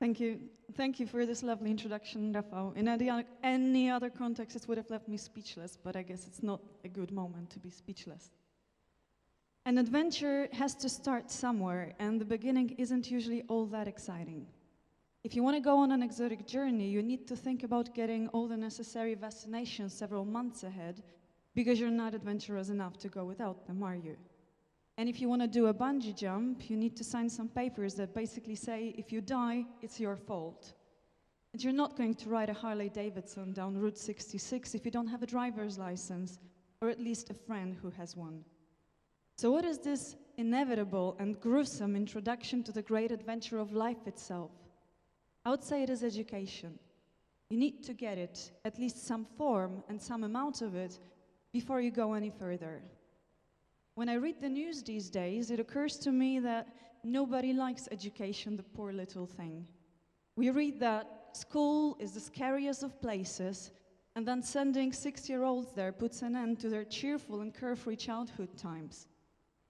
Thank you. Thank you for this lovely introduction, Rafał. In any other context, it would have left me speechless, but I guess it's not a good moment to be speechless. An adventure has to start somewhere, and the beginning isn't usually all that exciting. If you want to go on an exotic journey, you need to think about getting all the necessary vaccinations several months ahead, because you're not adventurous enough to go without them, are you? And if you want to do a bungee jump, you need to sign some papers that basically say, if you die, it's your fault. And you're not going to ride a Harley-Davidson down Route 66 if you don't have a driver's license, or at least a friend who has one. So what is this inevitable and gruesome introduction to the great adventure of life itself? I would say it is education. You need to get it, at least some form and some amount of it, before you go any further. When I read the news these days, it occurs to me that nobody likes education, the poor little thing. We read that school is the scariest of places, and then sending 6-year-olds there puts an end to their cheerful and carefree childhood times.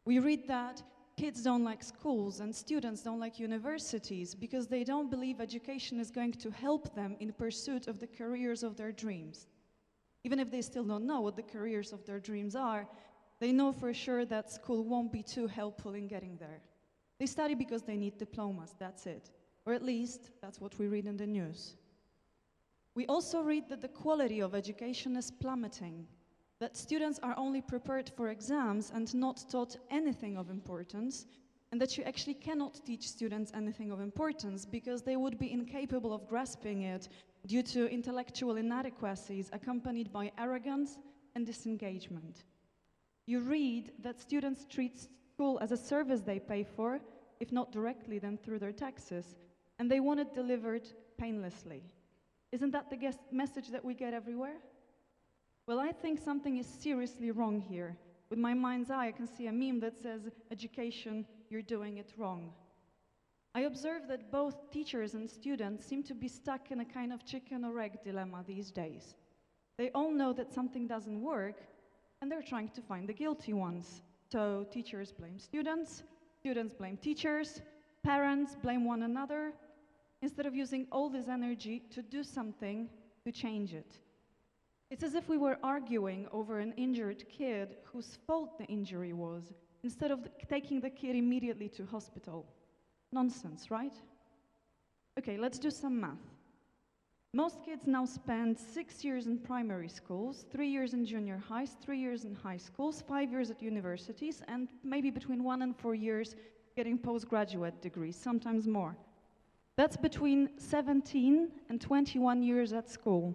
We read that kids don't like schools and students don't like universities because they don't believe education is going to help them in pursuit of the careers of their dreams. Even if they still don't know what the careers of their dreams are, they know for sure that school won't be too helpful in getting there. They study because they need diplomas, that's it. Or at least, that's what we read in the news. We also read that the quality of education is plummeting, that students are only prepared for exams and not taught anything of importance, and that you actually cannot teach students anything of importance because they would be incapable of grasping it due to intellectual inadequacies accompanied by arrogance and disengagement. You read that students treat school as a service they pay for, if not directly, then through their taxes, and they want it delivered painlessly. Isn't that the message that we get everywhere? Well, I think something is seriously wrong here. With my mind's eye, I can see a meme that says, education, you're doing it wrong. I observe that both teachers and students seem to be stuck in a kind of chicken or egg dilemma these days. They all know that something doesn't work, and they're trying to find the guilty ones. So teachers blame students blame teachers, parents blame one another, instead of using all this energy to do something to change it. It's as if we were arguing over an injured kid whose fault the injury was, instead of taking the kid immediately to hospital. Nonsense, right? Okay, let's do some math. Most kids now spend 6 years in primary schools, 3 years in junior highs, 3 years in high schools, 5 years at universities, and maybe between 1 and 4 years getting postgraduate degrees, sometimes more. That's between 17 and 21 years at school.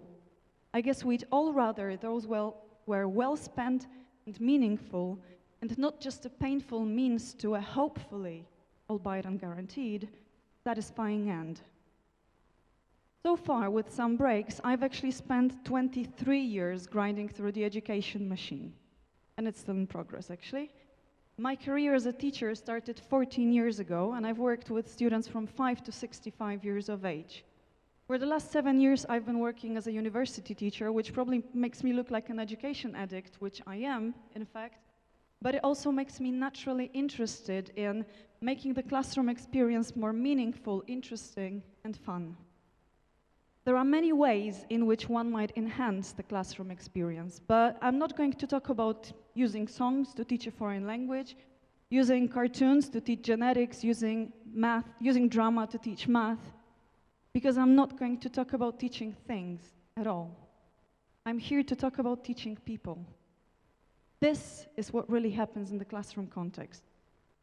I guess we'd all rather those were well spent and meaningful, and not just a painful means to a hopefully, albeit unguaranteed, satisfying end. So far, with some breaks, I've actually spent 23 years grinding through the education machine. And it's still in progress, actually. My career as a teacher started 14 years ago, and I've worked with students from 5 to 65 years of age. For the last 7 years, I've been working as a university teacher, which probably makes me look like an education addict, which I am, in fact. But it also makes me naturally interested in making the classroom experience more meaningful, interesting, and fun. There are many ways in which one might enhance the classroom experience, but I'm not going to talk about using songs to teach a foreign language, using cartoons to teach genetics, using drama to teach math, because I'm not going to talk about teaching things at all. I'm here to talk about teaching people. This is what really happens in the classroom context.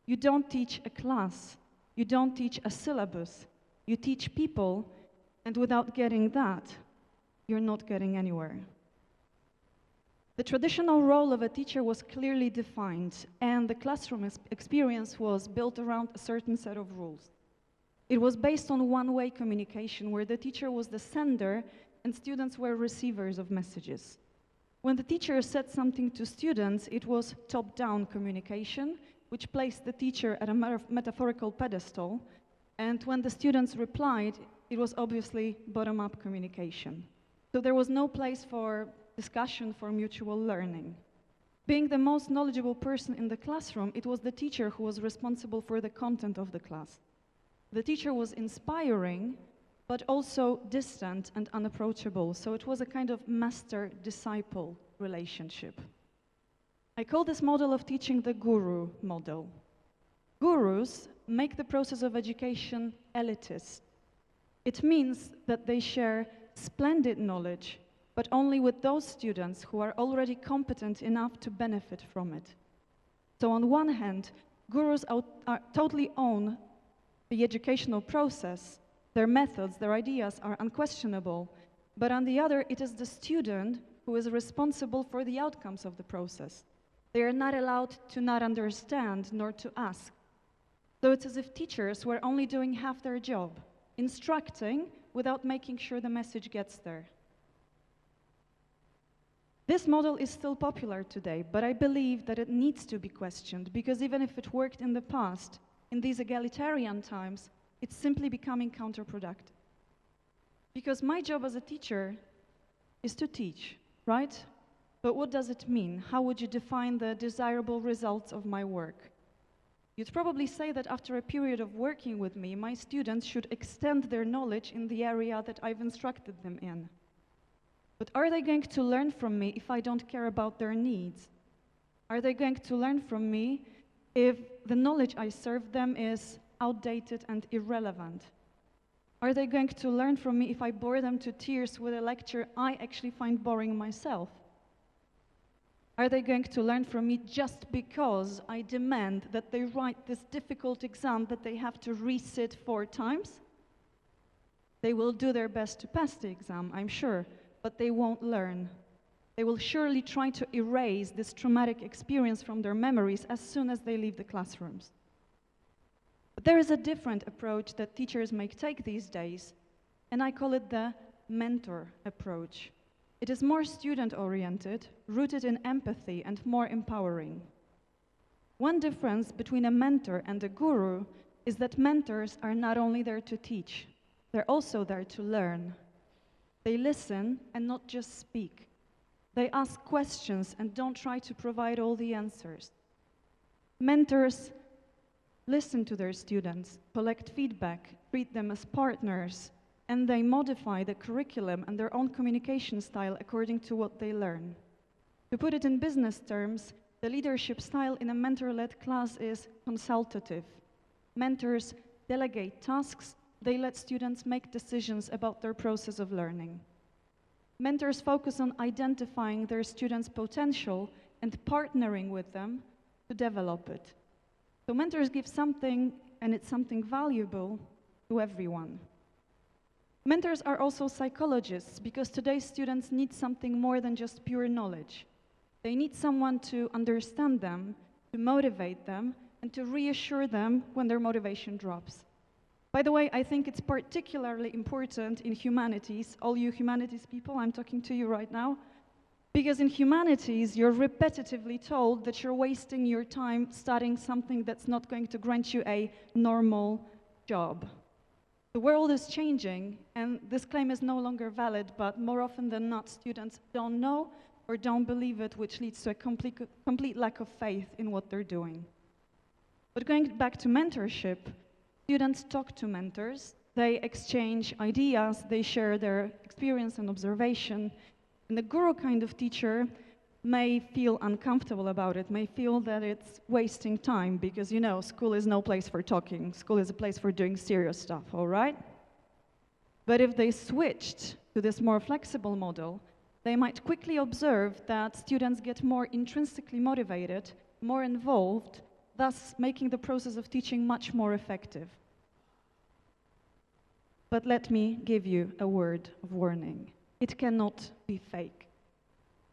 You don't teach a class, you don't teach a syllabus, you teach people. And without getting that, you're not getting anywhere. The traditional role of a teacher was clearly defined, and the classroom experience was built around a certain set of rules. It was based on one-way communication, where the teacher was the sender and students were receivers of messages. When the teacher said something to students, it was top-down communication, which placed the teacher at a metaphorical pedestal, and when the students replied, it was obviously bottom-up communication. So there was no place for discussion, for mutual learning. Being the most knowledgeable person in the classroom, it was the teacher who was responsible for the content of the class. The teacher was inspiring, but also distant and unapproachable. So it was a kind of master-disciple relationship. I call this model of teaching the guru model. Gurus make the process of education elitist. It means that they share splendid knowledge, but only with those students who are already competent enough to benefit from it. So on one hand, gurus totally own the educational process. Their methods, their ideas are unquestionable. But on the other, it is the student who is responsible for the outcomes of the process. They are not allowed to not understand nor to ask. So it's as if teachers were only doing half their job, instructing without making sure the message gets there. This model is still popular today, but I believe that it needs to be questioned, because even if it worked in the past, in these egalitarian times, it's simply becoming counterproductive. Because my job as a teacher is to teach, right? But what does it mean? How would you define the desirable results of my work? You'd probably say that after a period of working with me, my students should extend their knowledge in the area that I've instructed them in. But are they going to learn from me if I don't care about their needs? Are they going to learn from me if the knowledge I serve them is outdated and irrelevant? Are they going to learn from me if I bore them to tears with a lecture I actually find boring myself? Are they going to learn from me just because I demand that they write this difficult exam that they have to resit 4 times? They will do their best to pass the exam, I'm sure, but they won't learn. They will surely try to erase this traumatic experience from their memories as soon as they leave the classrooms. But there is a different approach that teachers may take these days, and I call it the mentor approach. It is more student-oriented, rooted in empathy, and more empowering. One difference between a mentor and a guru is that mentors are not only there to teach, they're also there to learn. They listen and not just speak. They ask questions and don't try to provide all the answers. Mentors listen to their students, collect feedback, treat them as partners, and they modify the curriculum and their own communication style according to what they learn. To put it in business terms, the leadership style in a mentor-led class is consultative. Mentors delegate tasks, they let students make decisions about their process of learning. Mentors focus on identifying their students' potential and partnering with them to develop it. So mentors give something, and it's something valuable, to everyone. Mentors are also psychologists, because today's students need something more than just pure knowledge. They need someone to understand them, to motivate them, and to reassure them when their motivation drops. By the way, I think it's particularly important in humanities, all you humanities people, I'm talking to you right now, because in humanities, you're repetitively told that you're wasting your time studying something that's not going to grant you a normal job. The world is changing, and this claim is no longer valid, but more often than not, students don't know or don't believe it, which leads to a complete lack of faith in what they're doing. But going back to mentorship, students talk to mentors, they exchange ideas, they share their experience and observation, and the guru kind of teacher may feel uncomfortable about it, may feel that it's wasting time, because, you know, school is no place for talking. School is a place for doing serious stuff, all right? But if they switched to this more flexible model, they might quickly observe that students get more intrinsically motivated, more involved, thus making the process of teaching much more effective. But let me give you a word of warning. It cannot be fake.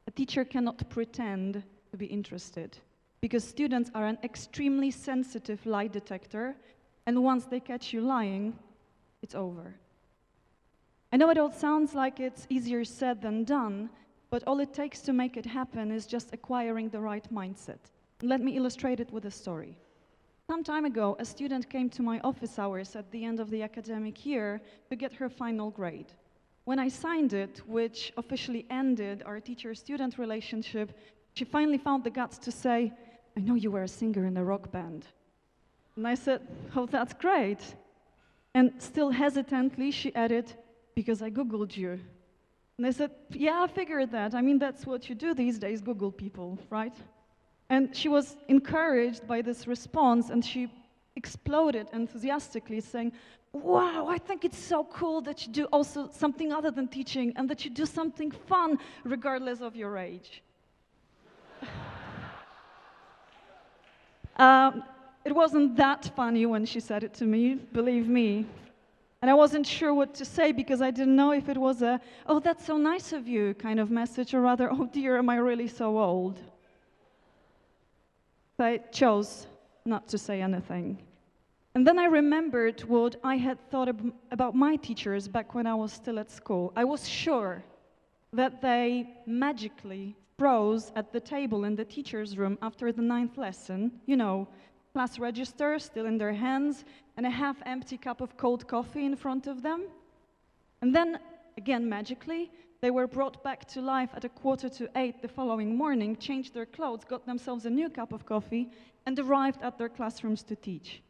A teacher cannot pretend to be interested, because students are an extremely sensitive lie detector, and once they catch you lying, it's over. I know it all sounds like it's easier said than done, but all it takes to make it happen is just acquiring the right mindset. Let me illustrate it with a story. Some time ago, a student came to my office hours at the end of the academic year to get her final grade. When I signed it, which officially ended our teacher-student relationship, she finally found the guts to say, "I know you were a singer in a rock band." And I said, "Oh, that's great. And still hesitantly, she added, because I Googled you. And I said, yeah, I figured that. I mean, that's what you do these days, Google people, right? And she was encouraged by this response, and she exploded enthusiastically, saying, wow, I think it's so cool that you do also something other than teaching, and that you do something fun, regardless of your age. It wasn't that funny when she said it to me, believe me. And I wasn't sure what to say because I didn't know if it was a, oh, that's so nice of you kind of message, or rather, oh dear, am I really so old? So I chose not to say anything. And then I remembered what I had thought about my teachers back when I was still at school. I was sure that they magically froze at the table in the teacher's room after the 9th lesson, you know, class register still in their hands, and a half-empty cup of cold coffee in front of them. And then, again magically, they were brought back to life at 7:45 the following morning, changed their clothes, got themselves a new cup of coffee, and arrived at their classrooms to teach.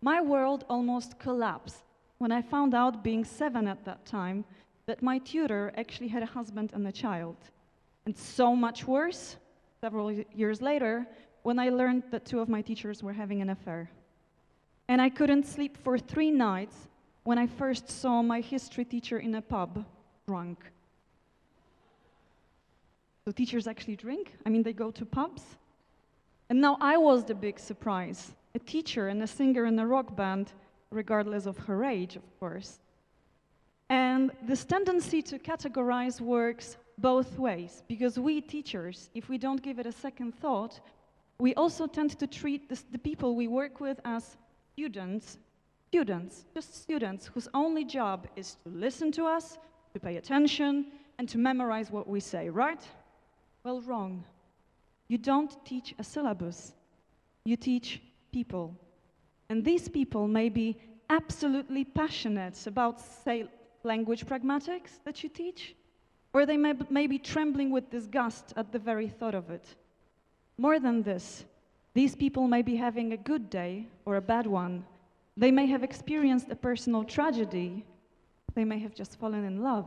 My world almost collapsed when I found out, being 7 at that time, that my tutor actually had a husband and a child. And so much worse, several years later, when I learned that 2 of my teachers were having an affair. And I couldn't sleep for 3 nights when I first saw my history teacher in a pub, drunk. So teachers actually drink? I mean, they go to pubs? And now I was the big surprise. A teacher and a singer in a rock band, regardless of her age, of course. And this tendency to categorize works both ways, because we teachers, if we don't give it a second thought, we also tend to treat the people we work with as students, just students whose only job is to listen to us, to pay attention, and to memorize what we say, right? Well, wrong. You don't teach a syllabus. You teach people. And these people may be absolutely passionate about, say, language pragmatics that you teach, or they may be trembling with disgust at the very thought of it. More than this, these people may be having a good day or a bad one. They may have experienced a personal tragedy. They may have just fallen in love.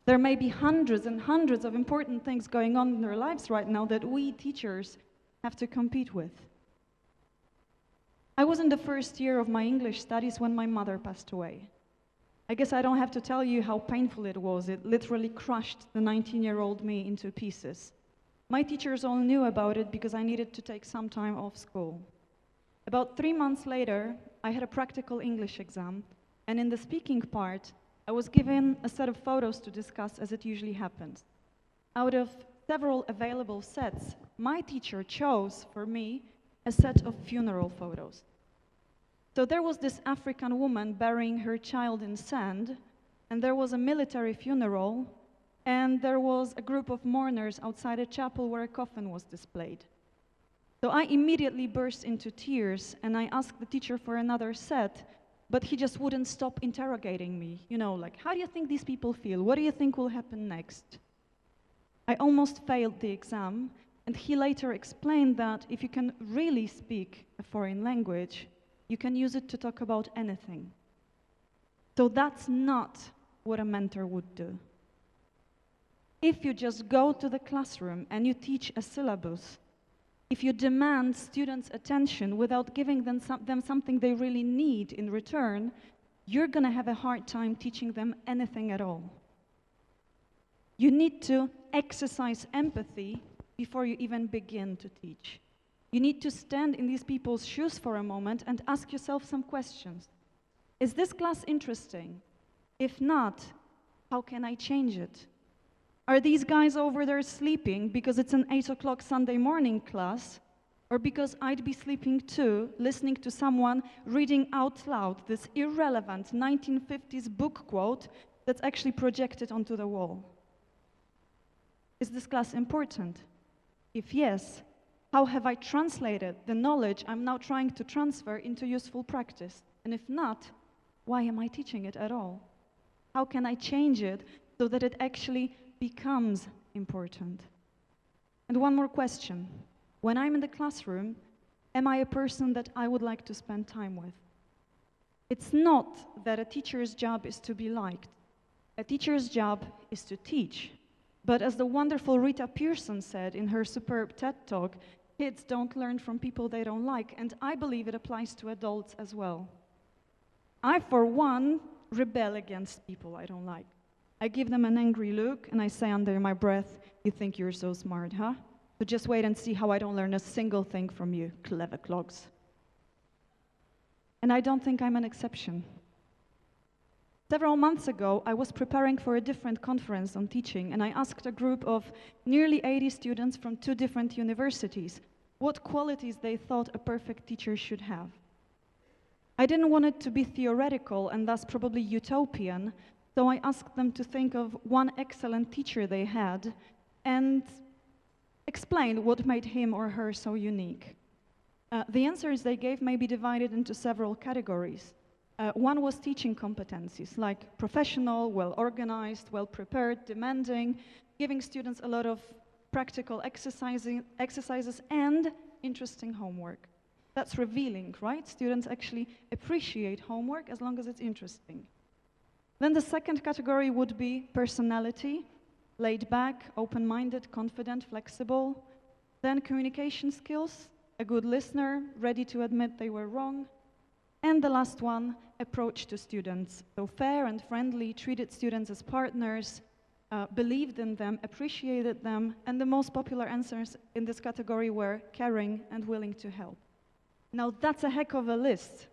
There may be hundreds and hundreds of important things going on in their lives right now that we teachers have to compete with. I was in the first year of my English studies when my mother passed away. I guess I don't have to tell you how painful it was. It literally crushed the 19-year-old me into pieces. My teachers all knew about it because I needed to take some time off school. About 3 months later, I had a practical English exam, and in the speaking part, I was given a set of photos to discuss, as it usually happens. Out of several available sets, my teacher chose for me a set of funeral photos. So there was this African woman burying her child in sand, and there was a military funeral, and there was a group of mourners outside a chapel where a coffin was displayed. So I immediately burst into tears, and I asked the teacher for another set, but he just wouldn't stop interrogating me. You know, like, how do you think these people feel? What do you think will happen next? I almost failed the exam, and he later explained that if you can really speak a foreign language, you can use it to talk about anything. So that's not what a mentor would do. If you just go to the classroom and you teach a syllabus, if you demand students' attention without giving them something they really need in return, you're going to have a hard time teaching them anything at all. You need to exercise empathy before you even begin to teach. You need to stand in these people's shoes for a moment and ask yourself some questions. Is this class interesting? If not, how can I change it? Are these guys over there sleeping because it's an 8 o'clock Sunday morning class, or because I'd be sleeping too, listening to someone reading out loud this irrelevant 1950s book quote that's actually projected onto the wall? Is this class important? If yes, how have I translated the knowledge I'm now trying to transfer into useful practice? And if not, why am I teaching it at all? How can I change it so that it actually becomes important? And one more question. When I'm in the classroom, am I a person that I would like to spend time with? It's not that a teacher's job is to be liked. A teacher's job is to teach. But as the wonderful Rita Pearson said in her superb TED Talk, kids don't learn from people they don't like, and I believe it applies to adults as well. I, for one, rebel against people I don't like. I give them an angry look and I say under my breath, "You think you're so smart, huh? So just wait and see how I don't learn a single thing from you, clever clogs." And I don't think I'm an exception. Several months ago, I was preparing for a different conference on teaching, and I asked a group of nearly 80 students from 2 different universities what qualities they thought a perfect teacher should have. I didn't want it to be theoretical and thus probably utopian, so I asked them to think of one excellent teacher they had and explain what made him or her so unique. The answers they gave may be divided into several categories. One was teaching competencies, like professional, well-organized, well-prepared, demanding, giving students a lot of practical exercises and interesting homework. That's revealing, right? Students actually appreciate homework as long as it's interesting. Then the second category would be personality, laid back, open-minded, confident, flexible. Then communication skills, a good listener, ready to admit they were wrong. And the last one, approach to students. So fair and friendly, treated students as partners, believed in them, appreciated them, and the most popular answers in this category were caring and willing to help. Now that's a heck of a list,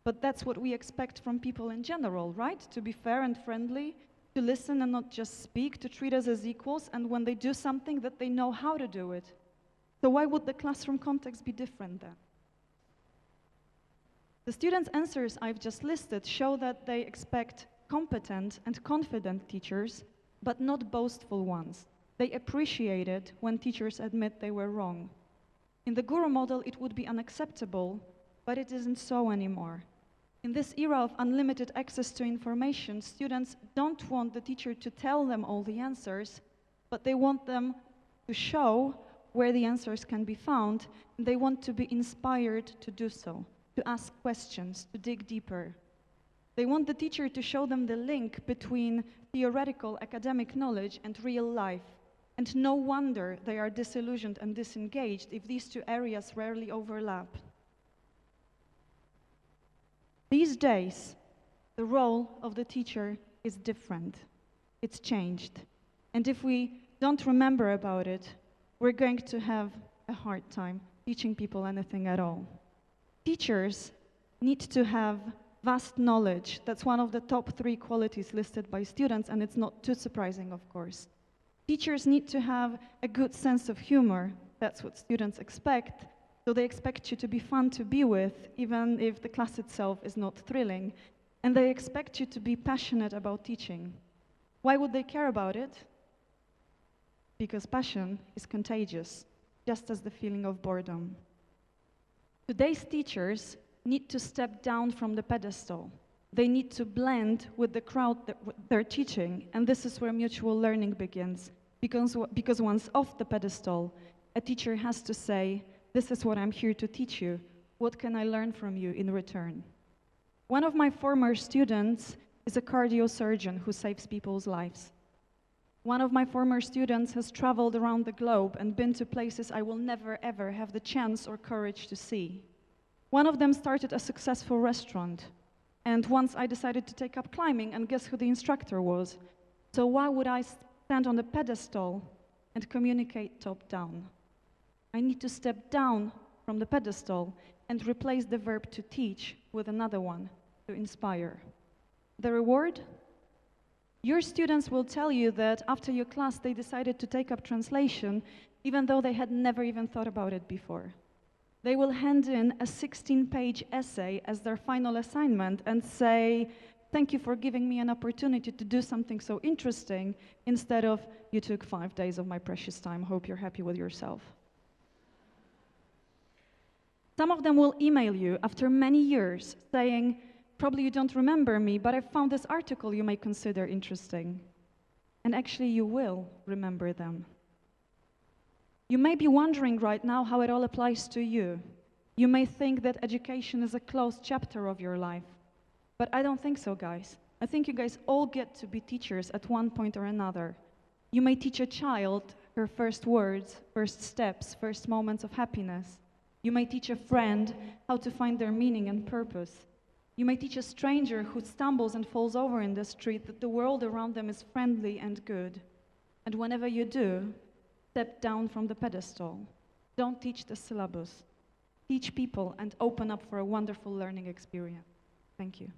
but that's what we expect from people in general, right? To be fair and friendly, to listen and not just speak, to treat us as equals, and when they do something that they know how to do it. So why would the classroom context be different then? The students' answers I've just listed show that they expect competent and confident teachers, but not boastful ones. They appreciate it when teachers admit they were wrong. In the guru model, it would be unacceptable, but it isn't so anymore. In this era of unlimited access to information, students don't want the teacher to tell them all the answers, but they want them to show where the answers can be found, and they want to be inspired to do so, to ask questions, to dig deeper. They want the teacher to show them the link between theoretical academic knowledge and real life. And no wonder they are disillusioned and disengaged if these two areas rarely overlap. These days, the role of the teacher is different. It's changed. And if we don't remember about it, we're going to have a hard time teaching people anything at all. Teachers need to have vast knowledge. That's one of the top 3 qualities listed by students, and it's not too surprising, of course. Teachers need to have a good sense of humor. That's what students expect. So they expect you to be fun to be with, even if the class itself is not thrilling. And they expect you to be passionate about teaching. Why would they care about it? Because passion is contagious, just as the feeling of boredom. Today's teachers need to step down from the pedestal. They need to blend with the crowd that they're teaching, and this is where mutual learning begins. Because once off the pedestal, a teacher has to say, "This is what I'm here to teach you. What can I learn from you in return?" One of my former students is a cardiosurgeon who saves people's lives. One of my former students has traveled around the globe and been to places I will never ever have the chance or courage to see. One of them started a successful restaurant, and once I decided to take up climbing, and guess who the instructor was? So why would I stand on the pedestal and communicate top down? I need to step down from the pedestal and replace the verb to teach with another one, to inspire. The reward? Your students will tell you that after your class they decided to take up translation, even though they had never even thought about it before. They will hand in a 16-page essay as their final assignment and say, "Thank you for giving me an opportunity to do something so interesting," instead of, "You took 5 days of my precious time, hope you're happy with yourself." Some of them will email you after many years saying, "Probably you don't remember me, but I found this article you may consider interesting." And actually you will remember them. You may be wondering right now how it all applies to you. You may think that education is a closed chapter of your life, but I don't think so, guys. I think you guys all get to be teachers at one point or another. You may teach a child her first words, first steps, first moments of happiness. You may teach a friend how to find their meaning and purpose. You may teach a stranger who stumbles and falls over in the street that the world around them is friendly and good. And whenever you do, step down from the pedestal. Don't teach the syllabus. Teach people and open up for a wonderful learning experience. Thank you.